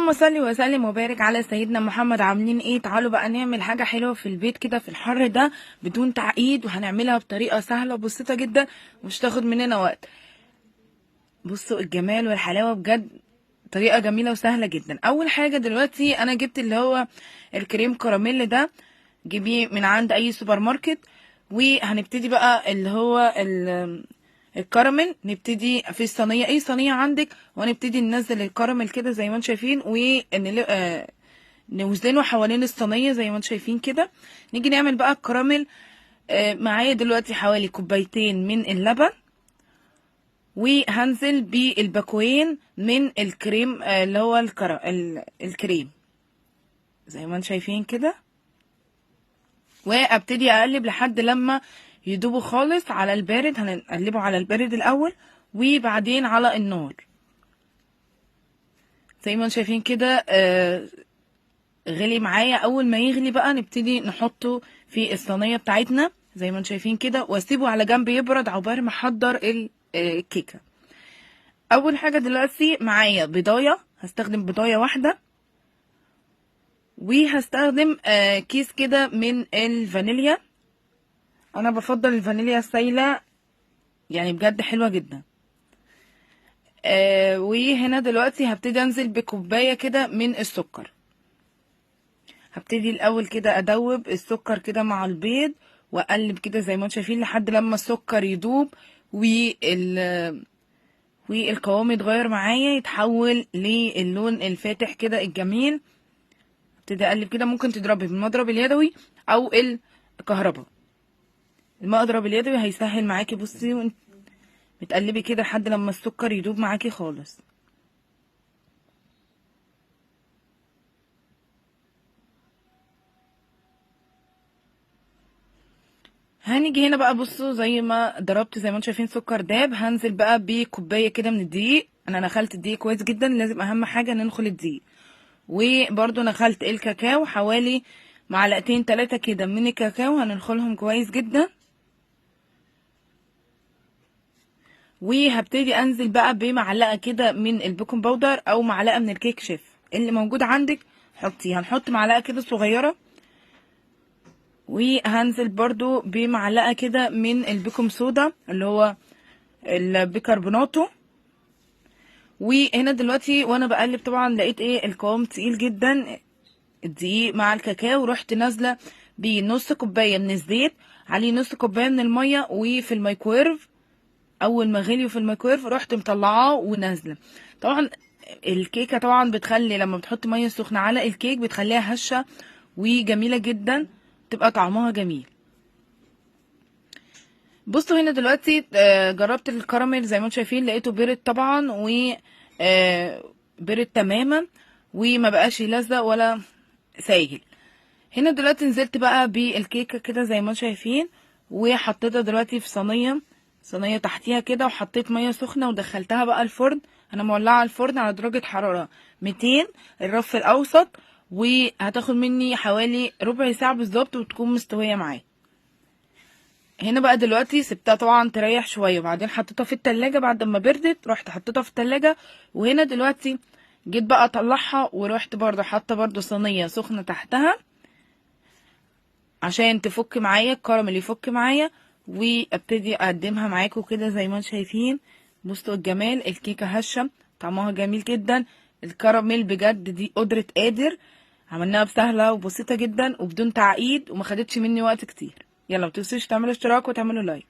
اللهم صل وسلم وبارك على سيدنا محمد. عاملين ايه؟ تعالوا بقى نعمل حاجه حلوه في البيت كده في الحر ده بدون تعقيد، وهنعملها بطريقه سهله وبسيطه جدا ومش تاخد مننا وقت. بصوا الجمال والحلاوه بجد، طريقه جميله وسهله جدا. اول حاجه دلوقتي انا جبت اللي هو الكريم كراميل ده، جيبيه من عند اي سوبر ماركت. وهنبتدي بقى اللي هو الكراميل، نبتدي في الصينيه، اي صينيه عندك، ونبتدي ننزل الكراميل كده زي ما انتم شايفين، ونوزنه حوالين الصينيه زي ما انتم شايفين كده. نيجي نعمل بقى الكراميل. معايا دلوقتي حوالي كوبايتين من اللبن، وهنزل بالباكوين من الكريم، اللي هو الكريم زي ما انتم شايفين كده. وابتدي اقلب لحد لما يدوبوا خالص على البارد. هنقلبه على البارد الاول وبعدين على النار زي ما انتم شايفين كده. غلي معايا. اول ما يغلي بقى نبتدي نحطه في الصينيه بتاعتنا زي ما انتم شايفين كده، واسيبه على جنب يبرد عقبال ما احضر الكيكه. اول حاجه دلوقتي معايا بيضايه، هستخدم بيضايه واحده، وهستخدم كيس كده من الفانيليا. انا بفضل الفانيليا السايله، يعني بجد حلوه جدا. وهنا دلوقتي هبتدي انزل بكوبايه كده من السكر. هبتدي الاول كده ادوب السكر كده مع البيض، واقلب كده زي ما انتم شايفين لحد لما السكر يدوب والقوام يتغير معايا، يتحول للون الفاتح كده الجميل. ابتدي اقلب كده. ممكن تضربي بالمضرب اليدوي او الكهرباء. المضرب اليدوي هيسهل معاكي. بصي وانت بتقلبي كده لحد لما السكر يدوب معاكي خالص. هنيجي هنا بقى، بصوا زي ما ضربت زي ما انتم شايفين سكر داب، هنزل بقى بكوبايه كده من الدقيق. انا نخلت الدقيق كويس جدا، لازم اهم حاجه ننخل الدقيق. وبرده نخلت الكاكاو حوالي معلقتين 3 كده من الكاكاو، هننخلهم كويس جدا. وهبتدي انزل بقى بمعلقه كده من البيكنج باودر او معلقه من الكيك شيف اللي موجود عندك حطيه. هنحط معلقه كده صغيره، وهنزل برضو بمعلقه كده من البيكنج صودا اللي هو البيكربوناتو. وهنا دلوقتي وانا بقلب طبعا لقيت القوام تقيل جدا الدقيق مع الكاكاو. رحت نازله بنص كوبايه من الزيت عليه نص كوبايه من الميه، وفي الميكرويف اول ما غليوا في الميكرويف رحت مطلعاه ونازله. طبعا الكيكه طبعا بتخلي لما بتحط ميه سخنه على الكيك بتخليها هشه وجميله جدا، تبقى طعمها جميل. بصوا هنا دلوقتي جربت الكراميل زي ما انتم شايفين، لقيته برد طبعا و برد تماما، وما بقاش يلزق ولا سايل. هنا دلوقتي نزلت بقى بالكيكه كده زي ما انتم شايفين، وحطيتها دلوقتي في صينيه تحتيها كده، وحطيت ميه سخنه ودخلتها بقى الفرن. انا مولعه الفرن على درجه حراره 200 الرف الاوسط، وهتاخد مني حوالي ربع ساعه بالظبط وتكون مستويه معايا. هنا بقى دلوقتي سبتها طبعا تريح شويه، وبعدين حطيتها في التلاجة. بعد ما بردت رحت حطيتها في التلاجة. وهنا دلوقتي جيت بقى اطلعها، ورحت برضو حاطه برضو صينيه سخنه تحتها عشان تفك معايا الكراميل، يفك معايا، وابتدي اقدمها معاكم كده زي ما انتم شايفين. بصوا الجمال، الكيكه هشه طعمها جميل جدا. الكراميل بجد دي قدره قادر، عملناها بسهله وبسيطه جدا وبدون تعقيد، وما خدتش مني وقت كتير. يلا متنسوش تعملوا اشتراك وتعملوا لايك.